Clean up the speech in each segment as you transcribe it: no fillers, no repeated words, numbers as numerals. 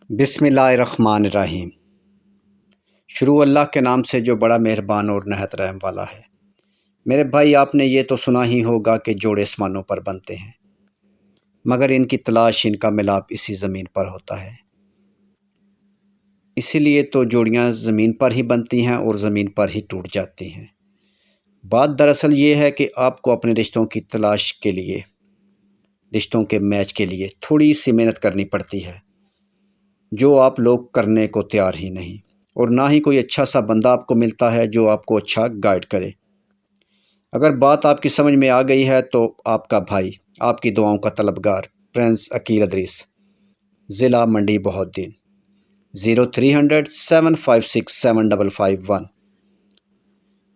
بسم اللہ الرحمن الرحیم۔ شروع اللہ کے نام سے جو بڑا مہربان اور نہایت رحم والا ہے۔ میرے بھائی، آپ نے یہ تو سنا ہی ہوگا کہ جوڑے آسمانوں پر بنتے ہیں، مگر ان کی تلاش، ان کا ملاپ اسی زمین پر ہوتا ہے۔ اسی لیے تو جوڑیاں زمین پر ہی بنتی ہیں اور زمین پر ہی ٹوٹ جاتی ہیں۔ بات دراصل یہ ہے کہ آپ کو اپنے رشتوں کی تلاش کے لیے، رشتوں کے میچ کے لیے تھوڑی سی محنت کرنی پڑتی ہے، جو آپ لوگ کرنے کو تیار ہی نہیں، اور نہ ہی کوئی اچھا سا بندہ آپ کو ملتا ہے جو آپ کو اچھا گائیڈ کرے۔ اگر بات آپ کی سمجھ میں آ گئی ہے تو آپ کا بھائی، آپ کی دعاؤں کا طلبگار پرنس عقیل ادریس، ضلع منڈی بہودین، 0300 756 7551،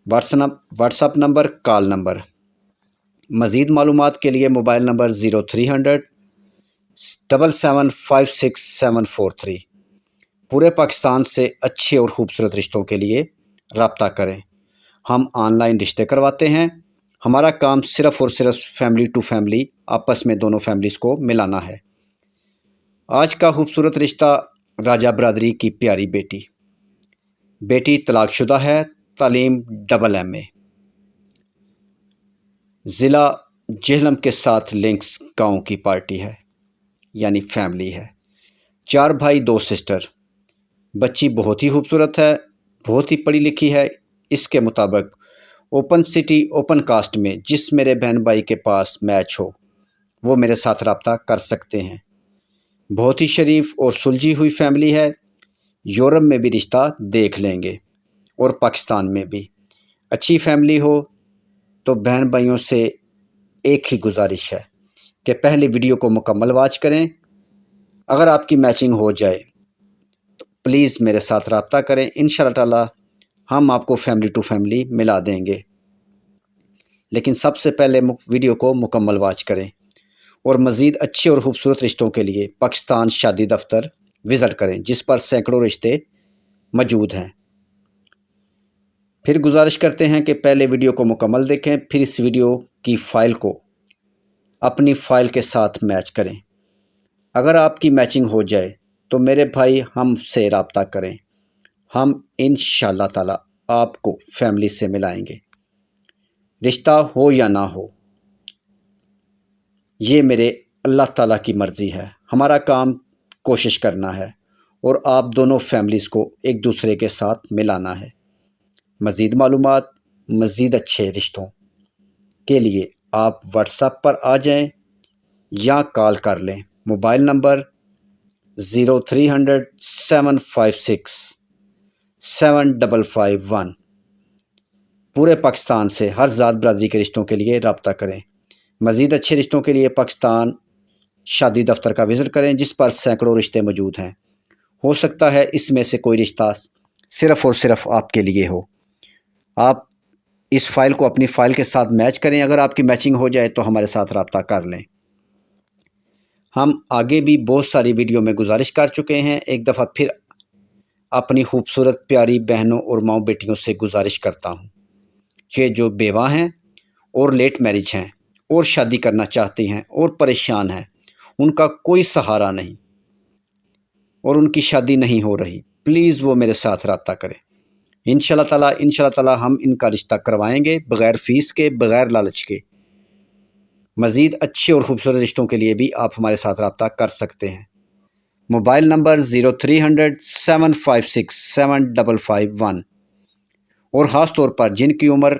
what's up number, call number. مزید معلومات کے لیے موبائل نمبر 0300 7756 743۔ پورے پاکستان سے اچھے اور خوبصورت رشتوں کے لیے رابطہ کریں۔ ہم آن لائن رشتے کرواتے ہیں۔ ہمارا کام صرف اور صرف فیملی ٹو فیملی، آپس میں دونوں فیملیز کو ملانا ہے۔ آج کا خوبصورت رشتہ راجہ برادری کی پیاری بیٹی طلاق شدہ ہے، تعلیم AA، ضلع جہلم کے ساتھ لنکس گاؤں کی پارٹی ہے، یعنی فیملی ہے۔ 4 بھائی 2 سسٹر۔ بچی بہت ہی خوبصورت ہے، بہت ہی پڑھی لکھی ہے۔ اس کے مطابق اوپن سٹی اوپن کاسٹ میں جس میرے بہن بھائی کے پاس میچ ہو وہ میرے ساتھ رابطہ کر سکتے ہیں۔ بہت ہی شریف اور سلجھی ہوئی فیملی ہے۔ یورپ میں بھی رشتہ دیکھ لیں گے اور پاکستان میں بھی۔ اچھی فیملی ہو تو بہن بھائیوں سے ایک ہی گزارش ہے کہ پہلی ویڈیو کو مکمل واچ کریں۔ اگر آپ کی میچنگ ہو جائے تو پلیز میرے ساتھ رابطہ کریں۔ انشاءاللہ تعالی ہم آپ کو فیملی ٹو فیملی ملا دیں گے، لیکن سب سے پہلے ویڈیو کو مکمل واچ کریں، اور مزید اچھے اور خوبصورت رشتوں کے لیے پاکستان شادی دفتر وزٹ کریں، جس پر سینکڑوں رشتے موجود ہیں۔ پھر گزارش کرتے ہیں کہ پہلے ویڈیو کو مکمل دیکھیں، پھر اس ویڈیو کی فائل کو اپنی فائل کے ساتھ میچ کریں۔ اگر آپ کی میچنگ ہو جائے تو میرے بھائی ہم سے رابطہ کریں، ہم انشاءاللہ تعالی آپ کو فیملی سے ملائیں گے۔ رشتہ ہو یا نہ ہو، یہ میرے اللہ تعالیٰ کی مرضی ہے۔ ہمارا کام کوشش کرنا ہے اور آپ دونوں فیملیز کو ایک دوسرے کے ساتھ ملانا ہے۔ مزید معلومات، مزید اچھے رشتوں کے لیے آپ واٹس ایپ پر آ جائیں یا کال کر لیں۔ Mobile number 0300 756 7551۔ پورے پاکستان سے ہر ذات برادری کے رشتوں کے لیے رابطہ کریں۔ مزید اچھے رشتوں کے لیے پاکستان شادی دفتر کا وزٹ کریں، جس پر سینکڑوں رشتے موجود ہیں۔ ہو سکتا ہے اس میں سے کوئی رشتہ صرف اور صرف آپ کے لیے ہو۔ آپ اس فائل کو اپنی فائل کے ساتھ میچ کریں۔ اگر آپ کی میچنگ ہو جائے تو ہمارے ساتھ رابطہ کر لیں۔ ہم آگے بھی بہت ساری ویڈیو میں گزارش کر چکے ہیں۔ ایک دفعہ پھر اپنی خوبصورت پیاری بہنوں اور ماؤں بیٹیوں سے گزارش کرتا ہوں، یہ جو بیوہ ہیں اور لیٹ میرج ہیں اور شادی کرنا چاہتی ہیں اور پریشان ہیں، ان کا کوئی سہارا نہیں اور ان کی شادی نہیں ہو رہی، پلیز وہ میرے ساتھ رابطہ کریں۔ انشاءاللہ تعالی ہم ان کا رشتہ کروائیں گے، بغیر فیس کے، بغیر لالچ کے۔ مزید اچھے اور خوبصورت رشتوں کے لیے بھی آپ ہمارے ساتھ رابطہ کر سکتے ہیں۔ Mobile number 0300 756 7551۔ اور خاص طور پر جن کی عمر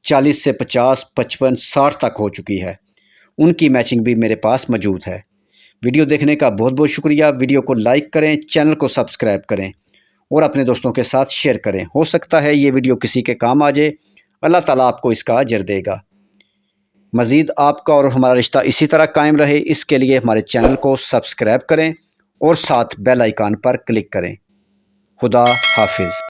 40 سے 50، 55، 60 تک ہو چکی ہے، ان کی میچنگ بھی میرے پاس موجود ہے۔ ویڈیو دیکھنے کا بہت بہت شکریہ۔ ویڈیو کو لائک کریں، چینل کو سبسکرائب کریں اور اپنے دوستوں کے ساتھ شیئر کریں۔ ہو سکتا ہے یہ ویڈیو کسی کے کام آ جائے۔ اللہ تعالیٰ آپ کو اس کا اجر دے گا۔ مزید آپ کا اور ہمارا رشتہ اسی طرح قائم رہے، اس کے لیے ہمارے چینل کو سبسکرائب کریں اور ساتھ بیل آئیکن پر کلک کریں۔ خدا حافظ۔